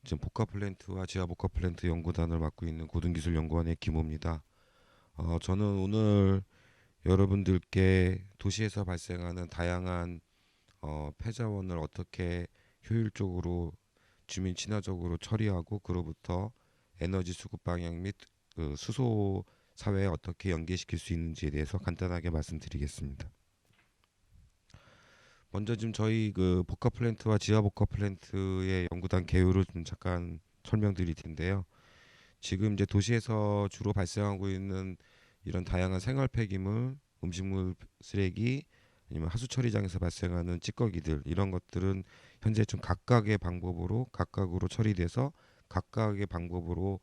지금 복합플랜트와 지하복합플랜트 연구단을 맡고 있는 고등기술연구원의 김호입니다. 저는 오늘 여러분들께 도시에서 발생하는 다양한 폐자원을 어떻게 효율적으로 주민 친화적으로 처리하고 그로부터 에너지 수급 방향 및 수소 사회에 어떻게 연계시킬 수 있는지에 대해서 간단하게 말씀드리겠습니다. 먼저 지금 저희 그 복합플랜트와 지하복합플랜트의 연구단 개요를 좀 잠깐 설명드릴 텐데요. 지금 이제 도시에서 주로 발생하고 있는 이런 다양한 생활 폐기물, 음식물 쓰레기, 아니면 하수 처리장에서 발생하는 찌꺼기들 이런 것들은 현재 좀 각각의 방법으로 각각으로 처리돼서 각각의 방법으로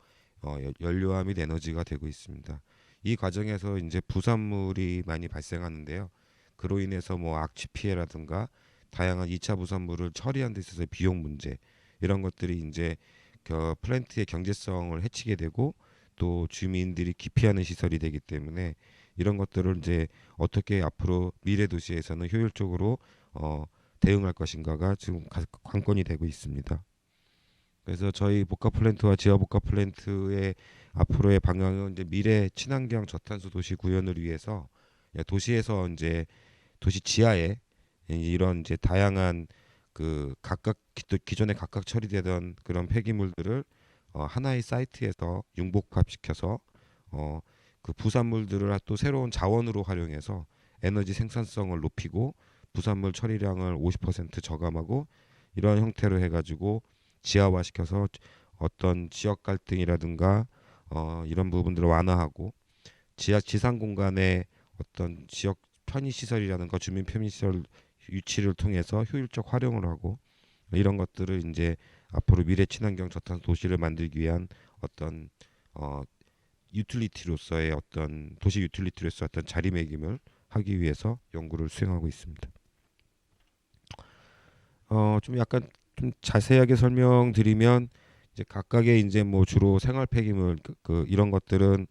연료와 및 에너지가 되고 있습니다. 이 과정에서 이제 부산물이 많이 발생하는데요. 그로 인해서 뭐 악취 피해라든가 다양한 2차 부산물을 처리하는 데 있어서 비용 문제 이런 것들이 이제 그 플랜트의 경제성을 해치게 되고 또 주민들이 기피하는 시설이 되기 때문에 이런 것들을 이제 어떻게 앞으로 미래 도시에서는 효율적으로 어, 대응할 것인가가 지금 관건이 되고 있습니다. 그래서 저희 복합 플랜트와 지하 복합 플랜트의 앞으로의 방향은 이제 미래 친환경 저탄소 도시 구현을 위해서 도시에서 이제 도시 지하에 이런 이제 다양한 그 각각 기존에 각각 처리되던 그런 폐기물들을 하나의 사이트에서 융복합시켜서 어, 그 부산물들을 또 새로운 자원으로 활용해서 에너지 생산성을 높이고 부산물 처리량을 50% 저감하고 이런 형태로 해가지고 지하화시켜서 어떤 지역 갈등이라든가 이런 부분들을 완화하고 지상 공간에 어떤 지역 편의 시설이라든가 주민 편의 시설 유치를 통해서 효율적 활용을 하고 이런 것들을 이제 앞으로 미래 친환경 저탄소 도시를 만들기 위한 어떤 어, 유틸리티로서의 어떤 도시 유틸리티로서 어떤 자리매김을 하기 위해서 연구를 수행하고 있습니다. 좀 약간 좀 자세하게 설명드리면 이제 각각의 이제 뭐 주로 생활 폐기물 그 이런 것들은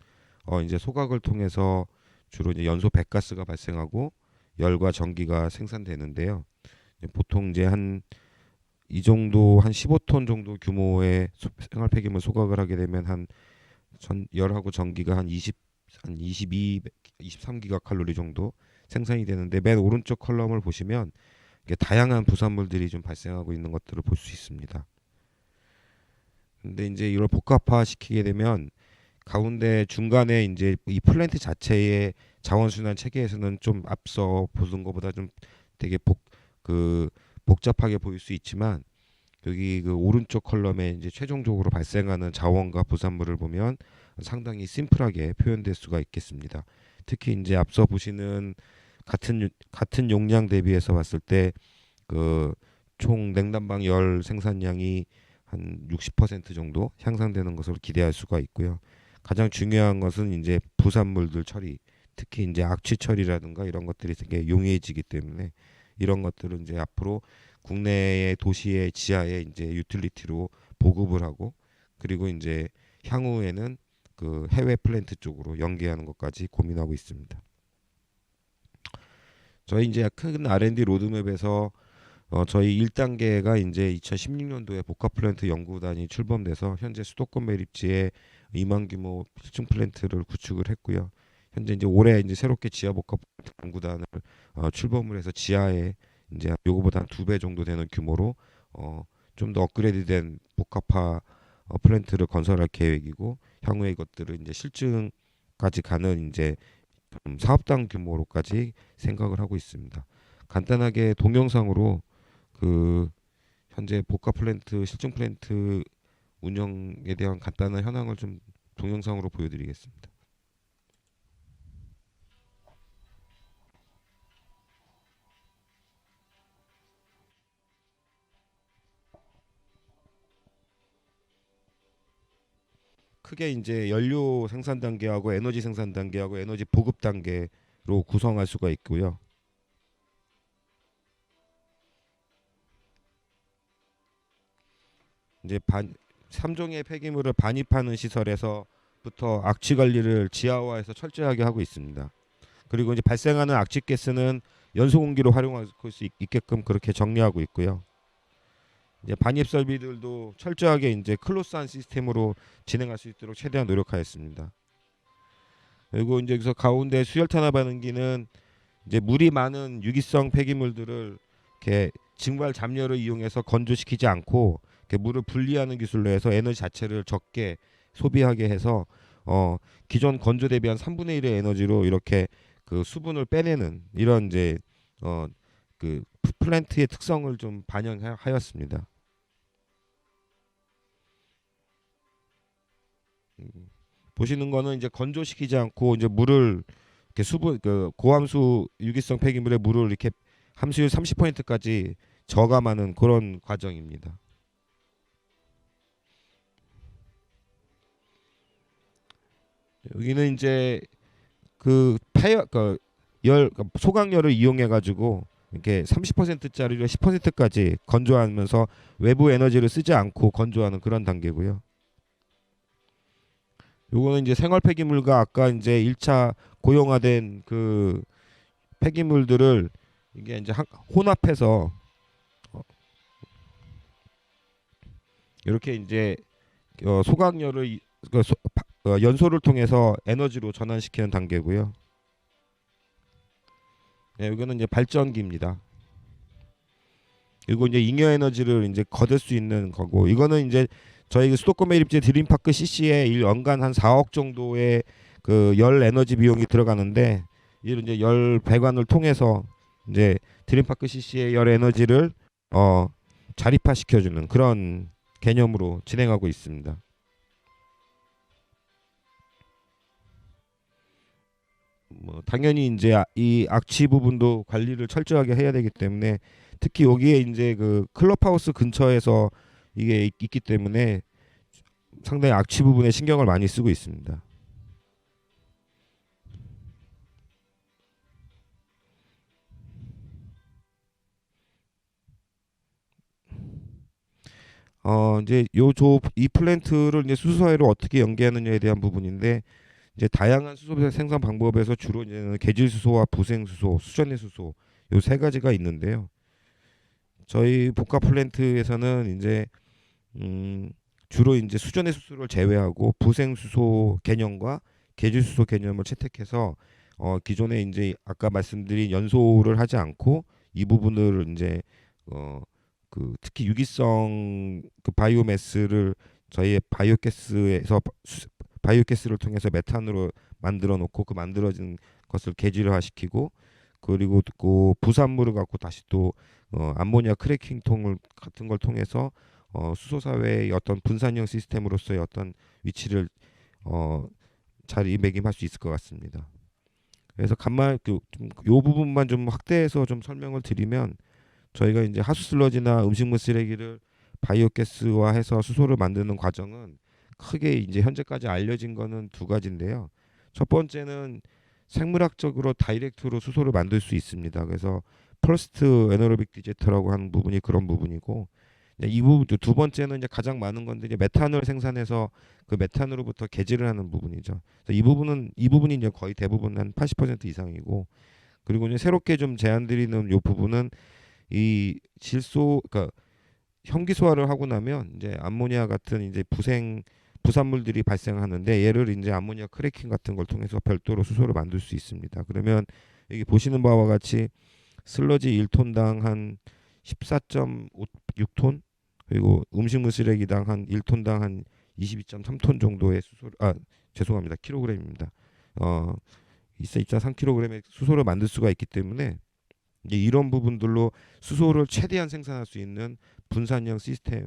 이제 소각을 통해서 주로 이제 연소 배가스가 발생하고 열과 전기가 생산되는데요. 보통 이제 한 이 정도 한 15톤 정도 규모의 생활 폐기물 소각을 하게 되면 한 열하고 전기가 한 22, 23기가 칼로리 정도 생산이 되는데 맨 오른쪽 컬럼을 보시면 이게 다양한 부산물들이 좀 발생하고 있는 것들을 볼 수 있습니다. 근데 이제 이걸 복합화 시키게 되면 가운데 중간에 이제 이 플랜트 자체의 자원순환 체계에서는 좀 앞서 보던 것보다 좀 되게 그 복잡하게 보일 수 있지만 여기 그 오른쪽 컬럼에 이제 최종적으로 발생하는 자원과 부산물을 보면 상당히 심플하게 표현될 수가 있겠습니다. 특히 이제 앞서 보시는 같은 용량 대비해서 봤을 때 그 총 냉난방 열 생산량이 한 60% 정도 향상되는 것을 기대할 수가 있고요. 가장 중요한 것은 이제 부산물들 처리, 특히 이제 악취 처리라든가 이런 것들이 되게 용이해지기 때문에 이런 것들은 이제 앞으로 국내의 도시의 지하에 이제 유틸리티로 보급을 하고 그리고 이제 향후에는 그 해외 플랜트 쪽으로 연계하는 것까지 고민하고 있습니다. 저희 이제 큰 R&D 로드맵에서 저희 1단계가 이제 2016년도에 복합 플랜트 연구단이 출범돼서 현재 수도권 매립지에 2만 규모 실증 플랜트를 구축을 했고요. 현재 이제 올해 이제 새롭게 지하 복합 연구단을 출범을 해서 지하에 이제 요거보다 한 2배 정도 되는 규모로 좀 더 업그레이드된 복합화 플랜트를 건설할 계획이고 향후에 이것들을 이제 실증까지 가는 이제 사업당 규모로까지 생각을 하고 있습니다. 간단하게 동영상으로 그 현재 복합 플랜트 실증 플랜트 운영에 대한 간단한 현황을 좀 동영상으로 보여드리겠습니다. 크게 이제 연료 생산 단계하고 에너지 생산 단계하고 에너지 보급 단계로 구성할 수가 있고요. 이제 3종의 폐기물을 반입하는 시설에서부터 악취 관리를 지하화해서 철저하게 하고 있습니다. 그리고 이제 발생하는 악취 가스는 연소 공기로 활용할 수 있게끔 그렇게 정리하고 있고요. 이제 반입 설비들도 철저하게 이제 클로스한 시스템으로 진행할 수 있도록 최대한 노력하였습니다. 그리고 이제 여기서 가운데 수열 탄화 반응기는 이제 물이 많은 유기성 폐기물들을 이렇게 증발 잡열을 이용해서 건조시키지 않고 이렇게 물을 분리하는 기술로 해서 에너지 자체를 적게 소비하게 해서 기존 건조 대비 한 3분의 1의 에너지로 이렇게 그 수분을 빼내는 이런 이제 그 플랜트의 특성을 좀 반영하였습니다. 보시는 거는 이제 건조시키지 않고 이제 물을 이렇게 수분 그 고함수 유기성 폐기물에 물을 이렇게 함수율 30%까지 저감하는 그런 과정입니다. 여기는 이제 그 파이어 소각열을 이용해 가지고 이렇게 30%짜리를 10%까지 건조하면서 외부 에너지를 쓰지 않고 건조하는 그런 단계고요. 요거는 이제 생활 폐기물과 아까 이제 1차 고용화된 그 폐기물들을 이게 이제 혼합해서 이렇게 이제 소각열을 연소를 통해서 에너지로 전환시키는 단계고요. 네, 이거는 이제 발전기입니다. 그리고 이제 잉여 에너지를 이제 거둘 수 있는 거고, 이거는 이제 저희 수도권 매립지 드림파크 CC에 연간 한 4억 정도의 그 열 에너지 비용이 들어가는데, 이를 이제 열 배관을 통해서 이제 드림파크 CC의 열 에너지를 자립화 시켜주는 그런 개념으로 진행하고 있습니다. 뭐 당연히 이제 이 악취 부분도 관리를 철저하게 해야 되기 때문에, 특히 여기에 이제 그 클럽하우스 근처에서 이게 있기 때문에 상당히 악취 부분에 신경을 많이 쓰고 있습니다. 이제 이 플랜트를 이제 수소사회로 어떻게 연계하느냐에 대한 부분인데, 이제 다양한 수소 생산 방법에서 주로 이제 계질 수소와 부생 수소, 수전의 수소 요 세 가지가 있는데요. 저희 복합 플랜트에서는 이제 주로 이제 수전의 수소를 제외하고 부생 수소 개념과 계질 수소 개념을 채택해서 기존에 이제 아까 말씀드린 연소를 하지 않고 이 부분을 이제 그 특히 유기성 그 바이오매스를 저희의 바이오가스를 통해서 메탄으로 만들어 놓고 그 만들어진 것을 계질화시키고, 그리고 그 부산물을 갖고 다시 또 암모니아 크래킹 통을 같은 걸 통해서 수소 사회의 어떤 분산형 시스템으로서의 어떤 위치를 자리매김할 수 있을 것 같습니다. 그래서 간만 요 부분만 좀 확대해서 좀 설명을 드리면, 저희가 이제 하수 슬러지나 음식물 쓰레기를 바이오가스화해서 수소를 만드는 과정은 크게 이제 현재까지 알려진 거는 두 가지인데요. 첫 번째는 생물학적으로 다이렉트로 수소를 만들 수 있습니다. 그래서 퍼스트 에너로빅 디제터라고 하는 부분이 그런 부분이고, 이 부분 두 번째는 이제 가장 많은 건데 이제 메탄을 생산해서 그 메탄으로부터 계질을 하는 부분이죠. 그래서 이 부분이 이제 거의 대부분 한 80% 이상이고, 그리고 이제 새롭게 좀 제안드리는 요 부분은 이 그러니까 형기소화를 하고 나면 이제 암모니아 같은 이제 부산물들이 발생하는데, 얘를 이제 암모니아 크래킹 같은 걸 통해서 별도로 수소를 만들 수 있습니다. 그러면 여기 보시는 바와 같이 슬러지 1톤당 한 14.6톤, 그리고 음식물 쓰레기당 한 1톤당 한 22.3톤 정도의 죄송합니다. 킬로그램입니다. 24.3kg의 수소를 만들 수가 있기 때문에, 이제 이런 부분들로 수소를 최대한 생산할 수 있는 분산형 시스템,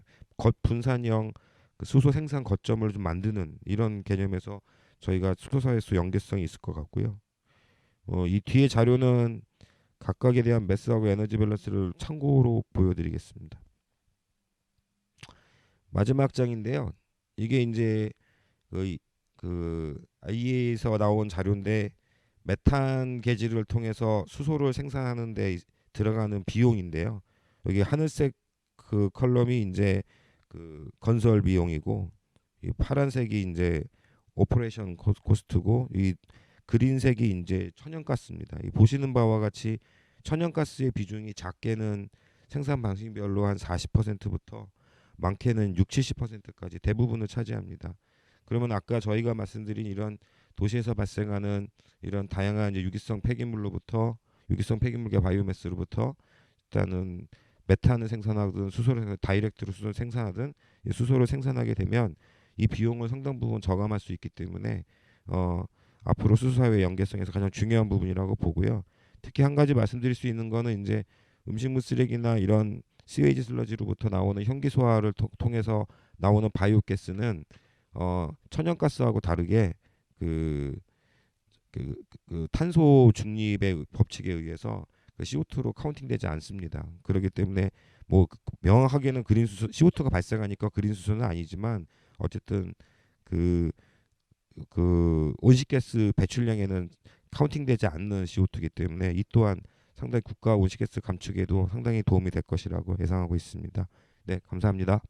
분산형 그 수소 생산 거점을 좀 만드는 이런 개념에서 저희가 수소사회수 연계성이 있을 것 같고요. 이 뒤에 자료는 각각에 대한 매스하고 에너지 밸런스를 참고로 보여드리겠습니다. 마지막 장인데요. 이게 이제 그 IEA에서 나온 자료인데, 메탄 계지를 통해서 수소를 생산하는 데 들어가는 비용인데요. 여기 하늘색 그 컬럼이 이제 그 건설 비용이고, 이 파란색이 이제 오퍼레이션 코스트고, 이 그린색이 이제 천연가스입니다. 이 보시는 바와 같이 천연가스의 비중이 작게는 생산 방식별로 한 40%부터 많게는 6, 70%까지 대부분을 차지합니다. 그러면 아까 저희가 말씀드린 이런 도시에서 발생하는 이런 다양한 이제 유기성 폐기물계 바이오매스로부터 일단은 메탄을 생산하든 다이렉트로 수소를 생산하든 이 수소를 생산하게 되면 이 비용을 상당 부분 저감할 수 있기 때문에 어, 앞으로 수소 사회 연계성에서 가장 중요한 부분이라고 보고요. 특히 한 가지 말씀드릴 수 있는 거는 이제 음식물 쓰레기나 이런 시웨이지 슬러지로부터 나오는 현기 소화를 통해서 나오는 바이오 가스는 천연가스하고 다르게 그, 그 탄소 중립의 법칙에 의해서 그 CO2로 카운팅되지 않습니다. 그렇기 때문에 뭐 명확하게는 그린 수소 CO2가 발생하니까 그린 수소는 아니지만 어쨌든 그 온실가스 배출량에는 카운팅되지 않는 CO2이기 때문에 이 또한 상당히 국가 온실가스 감축에도 상당히 도움이 될 것이라고 예상하고 있습니다. 네, 감사합니다.